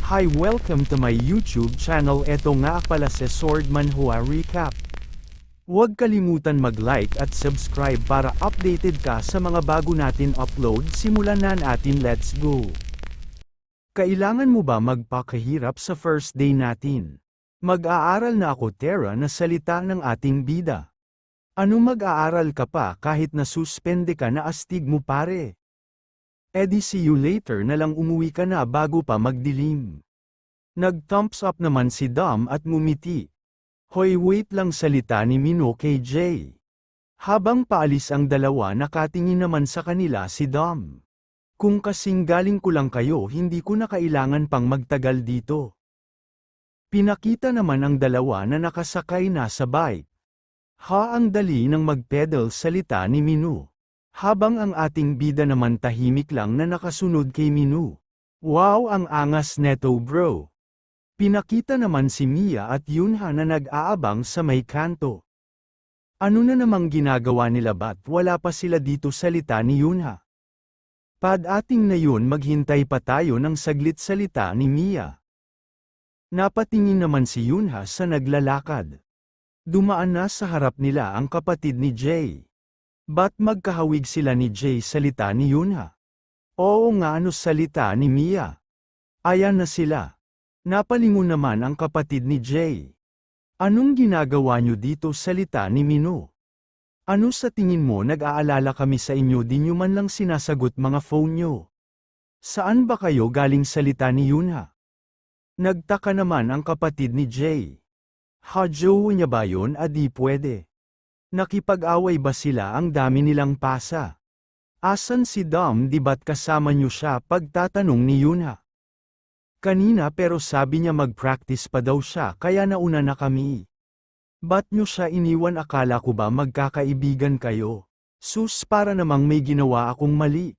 Hi, welcome to my YouTube channel. Eto nga pala si Sword Manhua Recap. Huwag kalimutan mag-like at subscribe para updated ka sa mga bago natin upload. Simulan na natin, let's go! Kailangan mo ba magpakahirap sa first day natin? Mag-aaral na ako, Tara, na salita ng ating bida. Ano, mag-aaral ka pa kahit nasuspende ka na? Astig mo, pare. Edi see you later na lang, umuwi ka na bago pa magdilim. Nag-thumbs up naman si Dom at ngumiti. Hoy, wait lang, salita ni Mino kay Jay. Habang paalis ang dalawa, nakatingin naman sa kanila si Dom. Kung kasing galing ko lang kayo, hindi ko na kailangan pang magtagal dito. Pinakita naman ang dalawa na nakasakay na sa bike. Ang dali ng mag-pedal, salita ni Mino. Habang ang ating bida naman tahimik lang na nakasunod kay Mino. Wow, ang angas neto, bro. Pinakita naman si Mia at Yunha na nag-aabang sa may kanto. Ano na namang ginagawa nila, ba't wala pa sila dito, salita ni Yunha. Pad-ating na yun, maghintay pa tayo ng saglit, salita ni Mia. Napatingin naman si Yunha sa naglalakad. Dumaan na sa harap nila ang kapatid ni Jay. Ba't magkahawig sila ni Jay, salita ni Yunha. Oo nga, ano, salita ni Mia. Ayan na sila. Napalingon naman ang kapatid ni Jay. Anong ginagawa nyo dito, salita ni Mino. Ano sa tingin mo, nag-aalala kami sa inyo, di nyo man lang sinasagot mga phone nyo. Saan ba kayo galing, salita ni Yunha. Nagtaka naman ang kapatid ni Jay. Jowa niya ba yun? Adi pwede. Nakipag-away ba sila? Ang dami nilang pasa. Asan si Dom, di ba't kasama nyo siya? Pagtatanong ni Yunha. Kanina, pero sabi niya mag-practice pa daw siya, kaya nauna na kami. Ba't nyo siya iniwan? Akala ko ba magkakaibigan kayo? Sus, para namang may ginawa akong mali.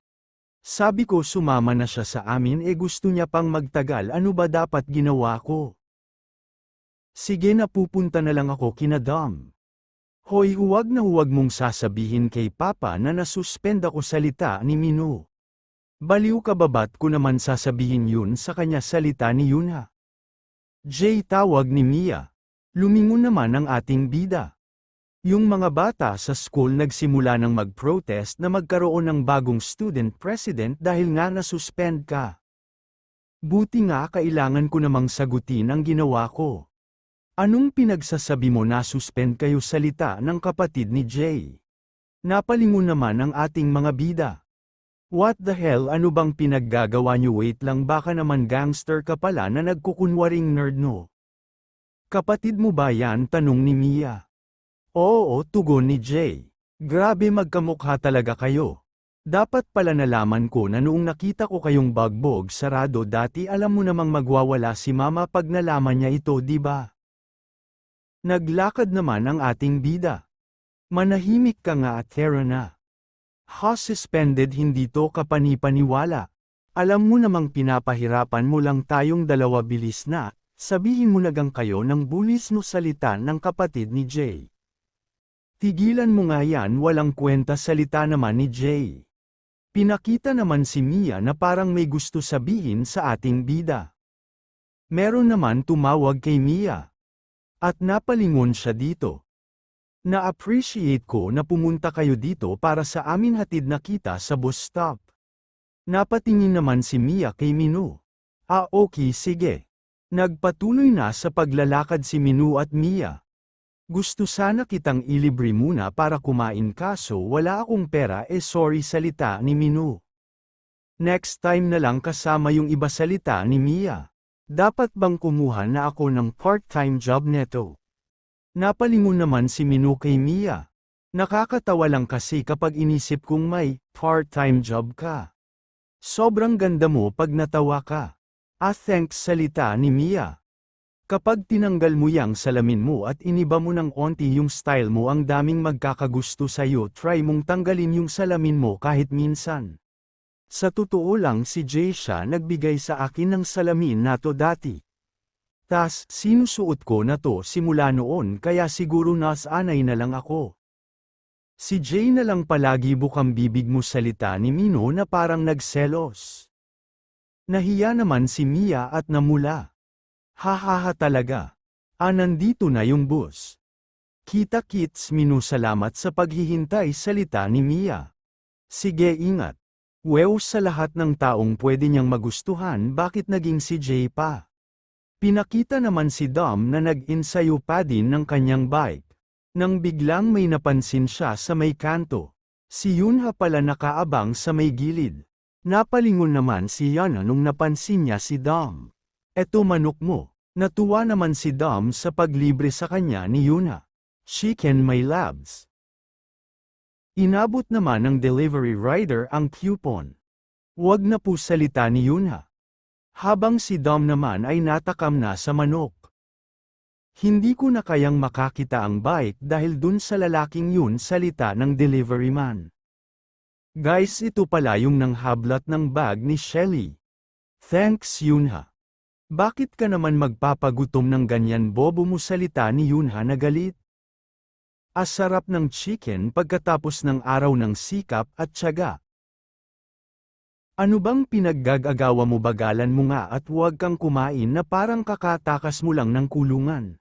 Sabi ko sumama na siya sa amin, gusto niya pang magtagal. Ano ba dapat ginawa ko? Sige na, pupunta na lang ako kina Dom. Hoy, huwag na huwag mong sasabihin kay Papa na nasuspend ako, salita ni Mino. Baliw ka ba, ba't ko naman sasabihin yun sa kanya, salita ni Yunha. Jay, tawag ni Mia. Lumingon naman ang ating bida. Yung mga bata sa school nagsimula ng mag-protest na magkaroon ng bagong student president dahil nga nasuspend ka. Buti nga, kailangan ko namang sagutin ang ginawa ko. Anong pinagsasabi mo, nasuspend kayo, salita ng kapatid ni Jay. Napalingon naman ang ating mga bida. What the hell, ano bang pinaggagawa nyo? Wait lang, baka naman gangster ka pala na nagkukunwaring nerd, no? Kapatid mo ba yan? Tanong ni Mia. Oo, tugon ni Jay. Grabe, magkamukha talaga kayo. Dapat pala nalaman ko na noong nakita ko kayong bagbog sarado dati, alam mo namang magwawala si mama pag nalaman niya ito, di ba? Naglakad naman ang ating bida. Manahimik ka nga at Tara na. Suspended, hindi to kapanipaniwala. Alam mo namang pinapahirapan mo lang tayong dalawa, bilis na. Sabihin mo nagang kayo ng bulis, no, salita ng kapatid ni Jay. Tigilan mo nga yan, walang kwenta, salita naman ni Jay. Pinakita naman si Mia na parang may gusto sabihin sa ating bida. Meron naman tumawag kay Mia. At napalingon siya dito. Na-appreciate ko na pumunta kayo dito para sa amin hatid na kita sa bus stop. Napatingin naman si Mia kay Mino. Okay, sige. Nagpatuloy na sa paglalakad si Mino at Mia. Gusto sana kitang ilibre muna para kumain, kaso wala akong pera, sorry, salita ni Mino. Next time na lang kasama yung iba, salita ni Mia. Dapat bang kumuha na ako ng part-time job neto? Napalingon naman si Mino kay Mia. Nakakatawa lang kasi kapag inisip kong may part-time job ka. Sobrang ganda mo pag natawa ka. Thanks, salita ni Mia. Kapag tinanggal mo yang salamin mo at iniba mo ng onti yung style mo, ang daming magkakagusto sa'yo. Try mong tanggalin yung salamin mo kahit minsan. Sa totoo lang, si Jay siya nagbigay sa akin ng salamin na to dati. Tas, sinusuot ko na to simula noon, kaya siguro nasanay na lang ako. Si Jay na lang palagi bukang bibig mo, salita ni Mino na parang nagselos. Nahiya naman si Mia at namula. Hahaha talaga. Nandito na yung bus. Kita-kits minusalamat sa paghihintay salita ni Mia. Sige ingat. Wew sa lahat ng taong pwede niyang magustuhan bakit naging si Jay pa. Pinakita naman si Dom na nag-insayo pa din ng kanyang bike. Nang biglang may napansin siya sa may kanto. Si Yunha pala nakaabang sa may gilid. Napalingon naman si Yana nung napansin niya si Dom. Eto manok mo. Natuwa naman si Dom sa paglibre sa kanya ni Yuna. Chicken my labs. Inabot naman ng delivery rider ang coupon. Huwag na po salita ni Yuna. Habang si Dom naman ay natakam na sa manok. Hindi ko na kayang makakita ang bike dahil dun sa lalaking yun salita ng delivery man. Guys, ito pala yung nanghablat ng bag ni Shelly. Thanks Yunha. Bakit ka naman magpapagutom ng ganyan bobo mo salita ni Yunha na galit? Asarap ng chicken pagkatapos ng araw ng sikap at tiyaga. Ano bang pinaggagawa mo bagalan mo nga at huwag kang kumain na parang kakatakas mo lang ng kulungan.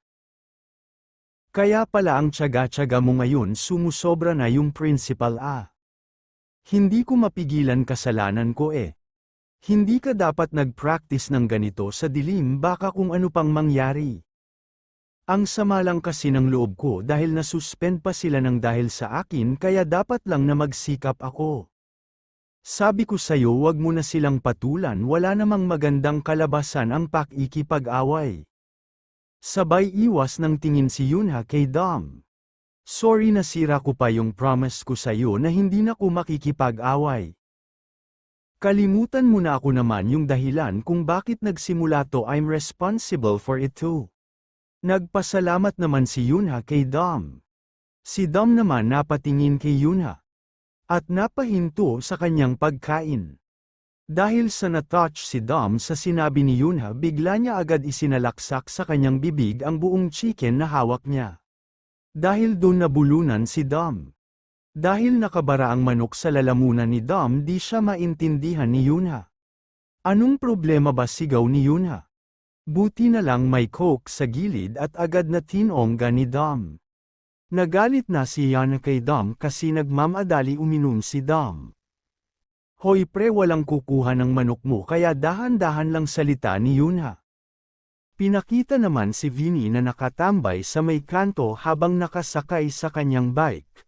Kaya pala ang tiyaga-tiyaga mo ngayon sumusobra na yung principal Hindi ko mapigilan kasalanan ko Hindi ka dapat nag-practice ng ganito sa dilim baka kung ano pang mangyari. Ang sama lang kasi ng loob ko dahil nasuspend pa sila ng dahil sa akin kaya dapat lang na magsikap ako. Sabi ko sa'yo wag mo na silang patulan wala namang magandang kalabasan ang pakikipag-away. Sabay iwas ng tingin si Yunha kay Dom. Sorry nasira ko pa yung promise ko sa'yo na hindi na ko makikipag-away. Kalimutan mo na ako naman yung dahilan kung bakit nagsimula to I'm responsible for it too. Nagpasalamat naman si Yunha kay Dom. Si Dom naman napatingin kay Yunha. At napahinto sa kanyang pagkain. Dahil sa na-touch si Dom sa sinabi ni Yunha bigla niya agad isinalaksak sa kanyang bibig ang buong chicken na hawak niya. Dahil doon nabulunan si Dom. Dahil nakabara ang manok sa lalamunan ni Dom di siya maintindihan ni Yunha. Anong problema ba sigaw ni Yunha? Buti na lang may coke sa gilid at agad na tinongga ni Dom. Nagalit na si Yana kay Dom kasi nagmamadali uminom si Dom. Hoy pre walang kukuha ng manok mo kaya dahan-dahan lang salita ni Yunha. Pinakita naman si Vinny na nakatambay sa may kanto habang nakasakay sa kanyang bike.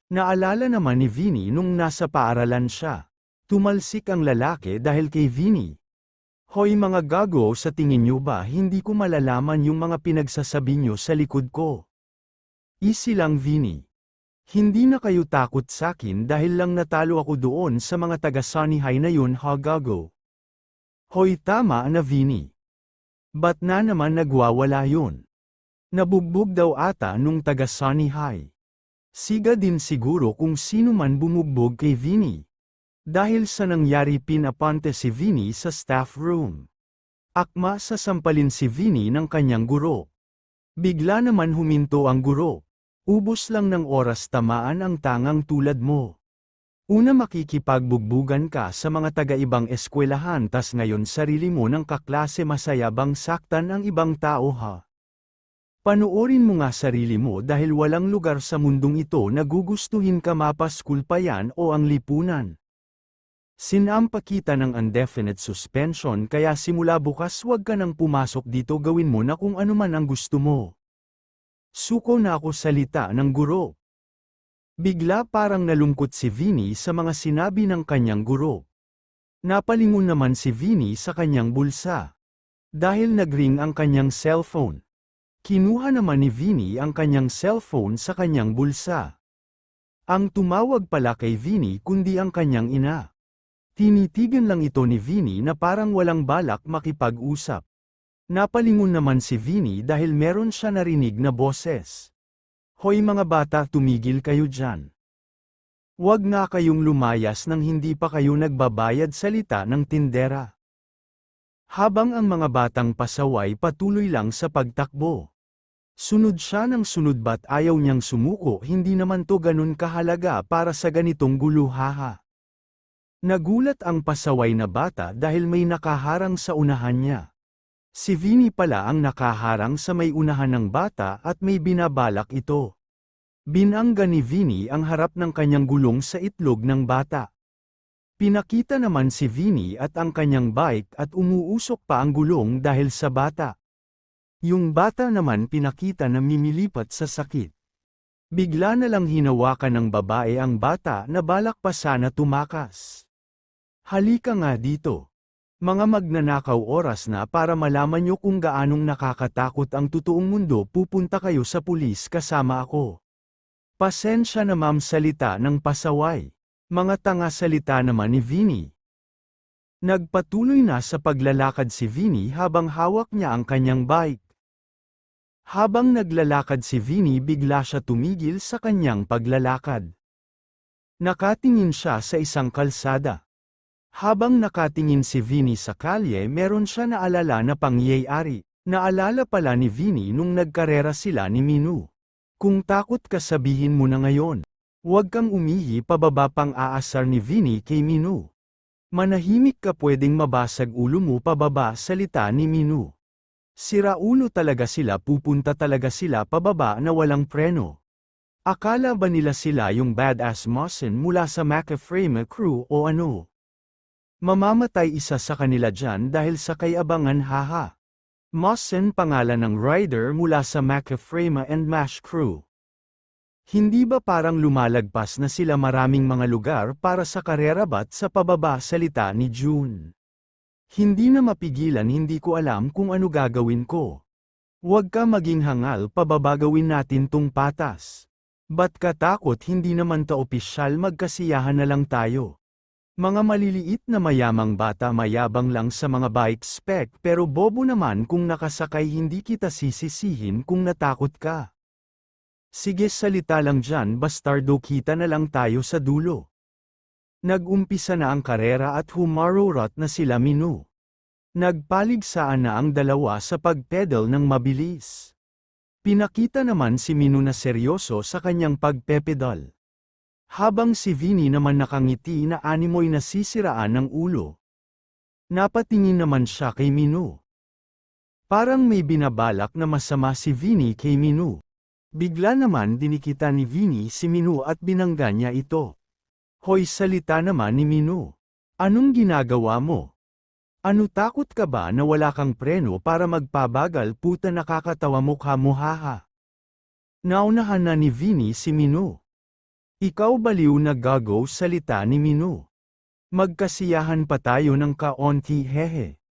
Naalala naman ni Vinny nung nasa paaralan siya. Tumalsik ang lalaki dahil kay Vinny. Hoy mga gago sa tingin nyo ba hindi ko malalaman yung mga pinagsasabi nyo sa likod ko? Easy lang Vinny. Hindi na kayo takot sakin dahil lang natalo ako doon sa mga taga-Sunny High na yun ha gago. Hoy tama na Vinny. Ba't na naman nagwawala yun? Nabugbog daw ata nung taga-Sunny High. Siga din siguro kung sino man bumugbog kay Vinny. Dahil sa nangyari pinapante si Vinny sa staff room. Akma sasampalin si Vinny ng kanyang guro. Bigla naman huminto ang guro. Ubos lang ng oras tamaan ang tangang tulad mo. Una makikipagbugbugan ka sa mga taga-ibang eskwelahan tas ngayon sarili mo ng kaklase masaya bang saktan ang ibang tao ha? Panoorin mo nga sarili mo dahil walang lugar sa mundong ito na gugustuhin ka mapaskul pa yan o ang lipunan. Sinampa kita ng indefinite suspension kaya simula bukas wag ka nang pumasok dito gawin mo na kung ano man ang gusto mo. Suko na ako salita ng guro. Bigla parang nalungkot si Vinny sa mga sinabi ng kanyang guro. Napalingon naman si Vinny sa kanyang bulsa. Dahil nagring ang kanyang cellphone. Kinuha naman ni Vinny ang kanyang cellphone sa kanyang bulsa. Ang tumawag pala kay Vinny kundi ang kanyang ina. Tinitigan lang ito ni Vinny na parang walang balak makipag-usap. Napalingon naman si Vinny dahil meron siya narinig na boses. Hoy mga bata tumigil kayo dyan. Huwag nga kayong lumayas nang hindi pa kayo nagbabayad salita ng tindera. Habang ang mga batang pasaway patuloy lang sa pagtakbo. Sunod siya ng sunod ba't ayaw niyang sumuko hindi naman to ganun kahalaga para sa ganitong guluhaha. Nagulat ang pasaway na bata dahil may nakaharang sa unahan niya. Si Vinny pala ang nakaharang sa may unahan ng bata at may binabalak ito. Binangga ni Vinny ang harap ng kanyang gulong sa itlog ng bata. Pinakita naman si Vinny at ang kanyang bike at umuusok pa ang gulong dahil sa bata. Yung bata naman pinakita na mimilipat sa sakit. Bigla na lang hinawakan ng babae ang bata na balak pa sana tumakas. Halika nga dito. Mga magnanakaw, oras na para malaman nyo kung gaanong nakakatakot ang totoong mundo. Pupunta kayo sa pulis kasama ako. Pasensya na ma'am, salita ng pasaway. Mga tanga, salita naman ni Vinny. Nagpatuloy na sa paglalakad si Vinny habang hawak niya ang kanyang bike. Habang naglalakad si Vinny, bigla siya tumigil sa kanyang paglalakad. Nakatingin siya sa isang kalsada. Habang nakatingin si Vinny sa kalye, meron siya naalala na pangyayari. Naalala pala ni Vinny nung nagkarera sila ni Minu. Kung takot ka, sabihin mo na ngayon. Huwag kang umihi pababa, pang aasar ni Vinny kay Minu. Manahimik ka, pwedeng mabasag ulo mo pababa, salita ni Minu. Sira ulo talaga sila, pupunta talaga sila pababa na walang preno. Akala ba nila sila yung badass Mosin mula sa McAfee crew o ano? Mamamatay isa sa kanila dyan dahil sa kayabangan, haha. Mosin pangalan ng rider mula sa McAfee and Mash crew. Hindi ba parang lumalagpas na sila maraming mga lugar para sa karera, ba't sa pababa, salita ni June. Hindi na mapigilan, hindi ko alam kung ano gagawin ko. Huwag ka maging hangal, pababa, gawin natin tong patas. Ba't ka takot, hindi naman ta opisyal, magkasiyahan na lang tayo. Mga maliliit na mayamang bata, mayabang lang sa mga bike spec, pero bobo naman kung nakasakay, hindi kita sisisihin kung natakot ka. Sige, salita lang dyan, bastardo, kita na lang tayo sa dulo. Nag-umpisa na ang karera at humarurot na sila Minu. Nagpaligsaan na ang dalawa sa pagpedal ng mabilis. Pinakita naman si Minu na seryoso sa kanyang pagpepedal. Habang si Vinny naman nakangiti na animoy nasisiraan ng ulo. Napatingin naman siya kay Minu. Parang may binabalak na masama si Vinny kay Minu. Bigla naman dinikita ni Vinny si Minu at binangga niya ito. Hoy, salita naman ni Minu. Anong ginagawa mo? Ano, takot ka ba na wala kang preno para magpabagal? Puta, nakakatawa, mukha mo, haha. Naunahan na ni Vinny si Minu. Ikaw baliw na gago, salita ni Minu. Magkasiyahan pa tayo ng kaonti, hehe.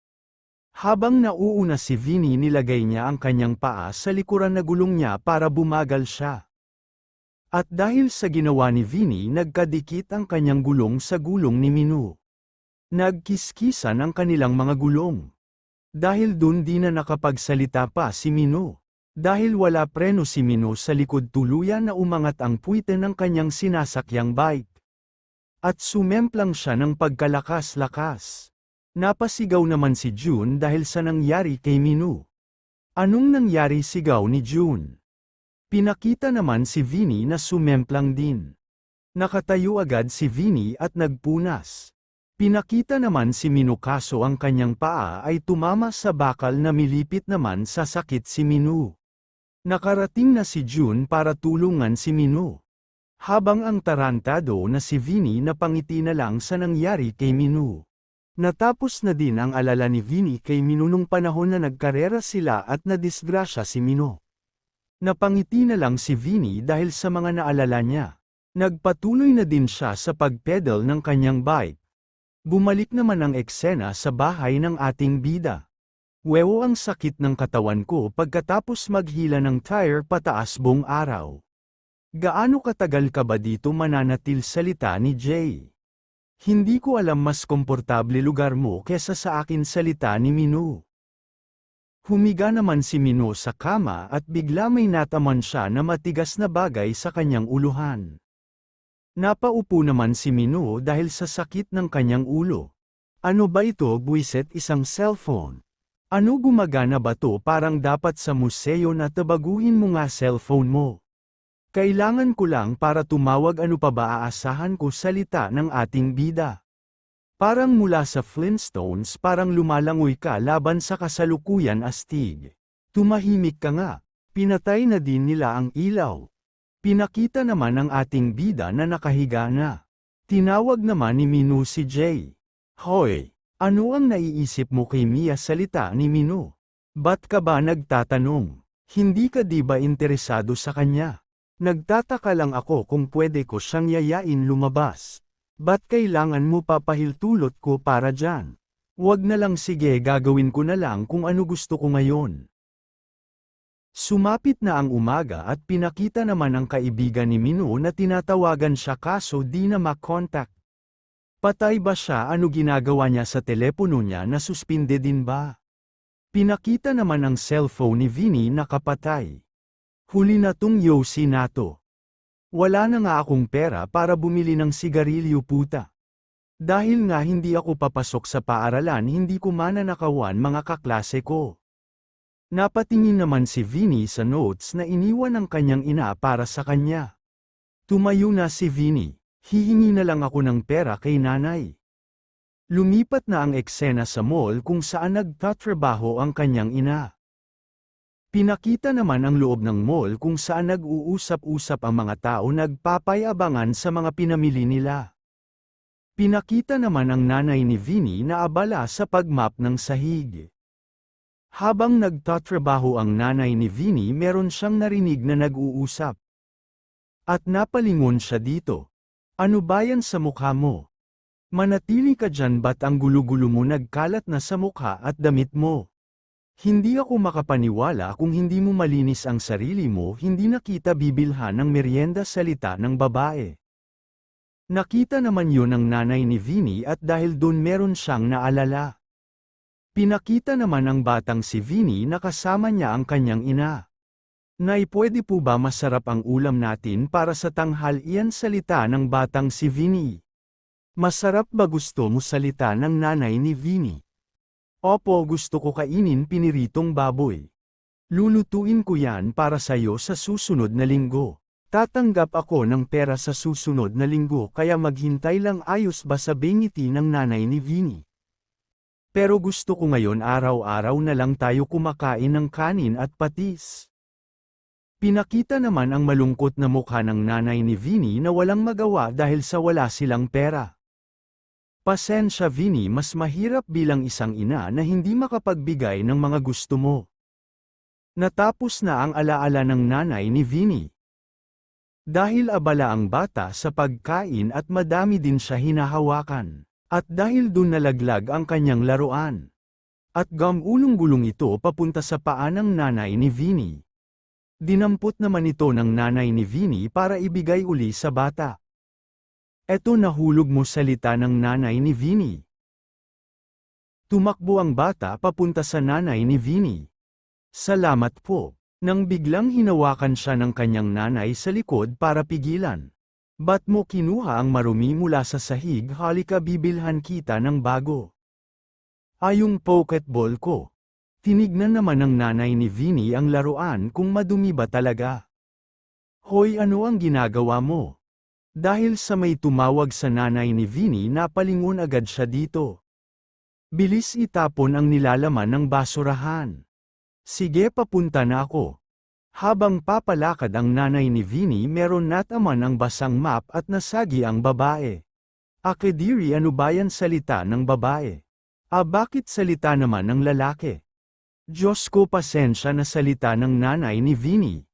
Habang nauuna si Vinny, nilagay niya ang kanyang paa sa likuran na gulong niya para bumagal siya. At dahil sa ginawa ni Vinny, nagkadikit ang kanyang gulong sa gulong ni Minu. Nagkiskisan ang kanilang mga gulong. Dahil dun di na nakapagsalita pa si Minu. Dahil wala preno si Minu sa likod, tuluyan na umangat ang puwite ng kanyang sinasakyang bike. At sumemplang siya ng pagkalakas-lakas. Napasigaw naman si June dahil sa nangyari kay Minu. Anong nangyari, sigaw ni June. Pinakita naman si Vinny na sumemplang din. Nakatayo agad si Vinny at nagpunas. Pinakita naman si Minu, kaso ang kanyang paa ay tumama sa bakal na milipit naman sa sakit si Minu. Nakarating na si June para tulungan si Minu. Habang ang tarantado na si Vinny napangiti na lang sa nangyari kay Minu. Natapos na din ang alala ni Vinny kay Minu nung panahon na nagkarera sila at nadisgrasya si Minu. Napangiti na lang si Vinny dahil sa mga naalala niya. Nagpatuloy na din siya sa pagpedal ng kanyang bike. Bumalik naman ang eksena sa bahay ng ating bida. Wewo, ang sakit ng katawan ko pagkatapos maghila ng tire pataas buong araw. Gaano katagal ka ba dito mananatil, salita ni Jay. Hindi ko alam, mas komportable lugar mo kesa sa akin, salita ni Minu. Humiga naman si Minu sa kama at bigla may nataman siya na matigas na bagay sa kanyang uluhan. Napaupo naman si Minu dahil sa sakit ng kanyang ulo. Ano ba ito, buwiset, isang cellphone? Ano, gumagana ba to? Parang dapat sa museo na tabaguhin mo nga cellphone mo. Kailangan ko lang para tumawag, ano pa ba aasahan ko, salita ng ating bida. Parang mula sa Flintstones, parang lumalangoy ka laban sa kasalukuyan astig. Tumahimik ka nga. Pinatay na din nila ang ilaw. Pinakita naman ang ating bida na nakahiga na. Tinawag naman ni Minu si Jay. Hoy, ano ang naiisip mo kay Mia? Salita ni Minu. Ba't ka ba nagtatanong? Hindi ka di ba interesado sa kanya? Nagtataka lang ako kung pwede ko siyang yayain lumabas. Ba't kailangan mo papahiltulot ko para dyan? Wag na lang, sige, gagawin ko na lang kung ano gusto ko ngayon. Sumapit na ang umaga at pinakita naman ang kaibigan ni Minu na tinatawagan siya kaso di na makontak. Patay ba siya? Ano ginagawa niya sa telepono niya? Nasuspinde din ba? Pinakita naman ang cellphone ni Vinny na kapatay. Huli na tong yosi nato. Wala na nga akong pera para bumili ng sigarilyo, puta. Dahil nga hindi ako papasok sa paaralan, hindi ko mananakawan mga kaklase ko. Napatingin naman si Vinny sa notes na iniwan ng kanyang ina para sa kanya. Tumayo na si Vinny. Hihingi na lang ako ng pera kay nanay. Lumipat na ang eksena sa mall kung saan nagtatrabaho ang kanyang ina. Pinakita naman ang loob ng mall kung saan nag-uusap-usap ang mga tao, nagpapayabangan sa mga pinamili nila. Pinakita naman ang nanay ni Vinny na abala sa pagmap ng sahig. Habang nagtatrabaho ang nanay ni Vinny, meron siyang narinig na nag-uusap. At napalingon siya dito. Ano ba yan sa mukha mo? Manatili ka dyan, ba't ang gulo-gulo mo nagkalat na sa mukha at damit mo? Hindi ako makapaniwala kung hindi mo malinis ang sarili mo, hindi na kita bibilhan ng merienda, salita ng babae. Nakita naman yun ng nanay ni Vinny at dahil doon meron siyang naalala. Pinakita naman ang batang si Vinny na kasama niya ang kanyang ina. Nay, pwede po ba masarap ang ulam natin para sa tanghalian? Salita ng batang si Vinny. Masarap ba? Gusto mo? Salita ng nanay ni Vinny. Opo, gusto ko kainin piniritong baboy. Lulutuin ko yan para sayo sa susunod na linggo. Tatanggap ako ng pera sa susunod na linggo, kaya maghintay lang. Ayos ba? Sabing ngiti ng nanay ni Vinny. Pero gusto ko ngayon araw-araw na lang tayo kumakain ng kanin at patis. Pinakita naman ang malungkot na mukha ng nanay ni Vinny na walang magawa dahil sa wala silang pera. Pasensya Vinny, mas mahirap bilang isang ina na hindi makapagbigay ng mga gusto mo. Natapos na ang alaala ng nanay ni Vinny. Dahil abala ang bata sa pagkain at madami din siya hinahawakan. At dahil dun nalaglag ang kanyang laruan. At gumulong-gulong ito papunta sa paa ng nanay ni Vinny. Dinampot naman ito ng nanay ni Vinny para ibigay uli sa bata. Eto, nahulog mo, salita ng nanay ni Vinny. Tumakbo ang bata papunta sa nanay ni Vinny. Salamat po. Nang biglang hinawakan siya ng kanyang nanay sa likod para pigilan. Ba't mo kinuha ang marumi mula sa sahig? Halika, bibilhan kita ng bago. Yung pokeball ko. Tinignan naman ng nanay ni Vinny ang laruan kung madumi ba talaga. Hoy, ano ang ginagawa mo? Dahil sa may tumawag sa nanay ni Vinny, napalingon agad siya dito. Bilis itapon ang nilalaman ng basurahan. Sige, papunta na ako. Habang papalakad ang nanay ni Vinny, meron nataman ang basang map at nasagi ang babae. Akediri, ano ba yan? Salita ng babae. Bakit salita naman ng lalaki? Diyos ko, pasensya na, salita ng nanay ni Vinny.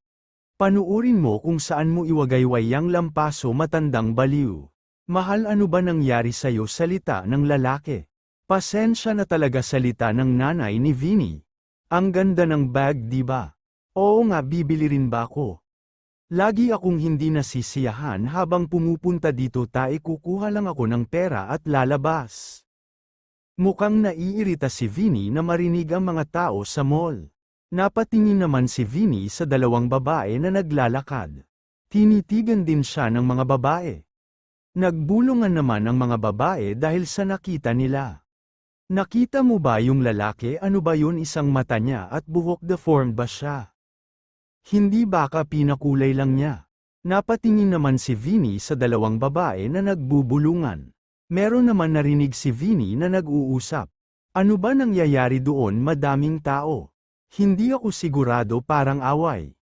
Panuurin mo kung saan mo iwagayway yang lampaso, matandang baliw. Mahal, ano ba nangyari sa'yo? Salita ng lalaki. Pasensya na talaga, salita ng nanay ni Vinny. Ang ganda ng bag, di ba? Oo nga, bibili rin ba ako? Lagi akong hindi nasisiyahan habang pumupunta dito, kukuha lang ako ng pera at lalabas. Mukhang naiirita si Vinny na marinig ang mga tao sa mall. Napatingin naman si Vinny sa dalawang babae na naglalakad. Tinitigan din siya ng mga babae. Nagbulungan naman ang mga babae dahil sa nakita nila. Nakita mo ba yung lalaki? Ano ba yun? Isang mata niya at buhok, deformed ba siya? Hindi baka pinakulay lang niya? Napatingin naman si Vinny sa dalawang babae na nagbubulungan. Meron naman narinig si Vinny na nag-uusap. Ano ba nangyayari doon, madaming tao? Hindi ako sigurado, parang away.